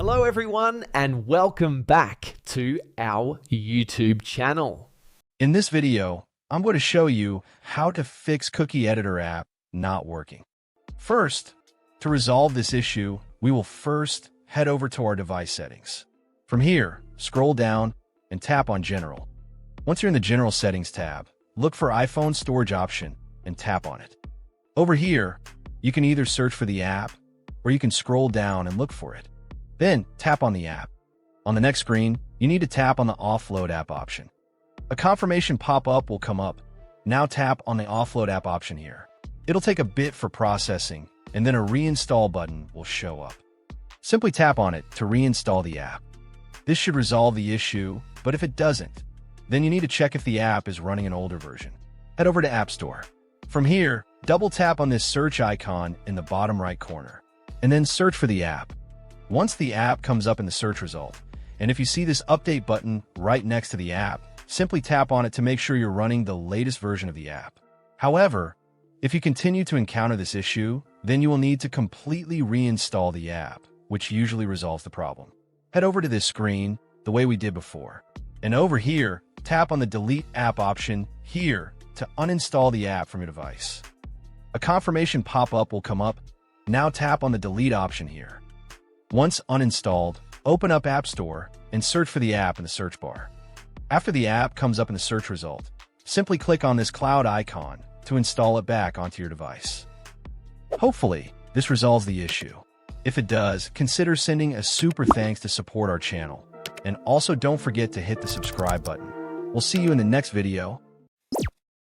Hello everyone and welcome back to our YouTube channel. In this video, I'm going to show you how to fix Cookie Editor app not working. First, to resolve this issue, we will first head over to our device settings. From here, scroll down and tap on General. Once you're in the General Settings tab, look for iPhone Storage option and tap on it. Over here, you can either search for the app or you can scroll down and look for it. Then tap on the app. On the next screen, you need to tap on the Offload app option. A confirmation pop-up will come up. Now tap on the Offload app option here. It'll take a bit for processing, and then a reinstall button will show up. Simply tap on it to reinstall the app. This should resolve the issue, but if it doesn't, then you need to check if the app is running an older version. Head over to App Store. From here, double tap on this search icon in the bottom right corner, and then search for the app. Once the app comes up in the search result, and if you see this update button right next to the app, simply tap on it to make sure you're running the latest version of the app. However, if you continue to encounter this issue, then you will need to completely reinstall the app, which usually resolves the problem. Head over to this screen the way we did before, and over here, tap on the Delete App option here to uninstall the app from your device. A confirmation pop-up will come up. Now tap on the Delete option here. Once uninstalled, open up App Store and search for the app in the search bar. After the app comes up in the search result, simply click on this cloud icon to install it back onto your device. Hopefully, this resolves the issue. If it does, consider sending a super thanks to support our channel. And also don't forget to hit the subscribe button. We'll see you in the next video.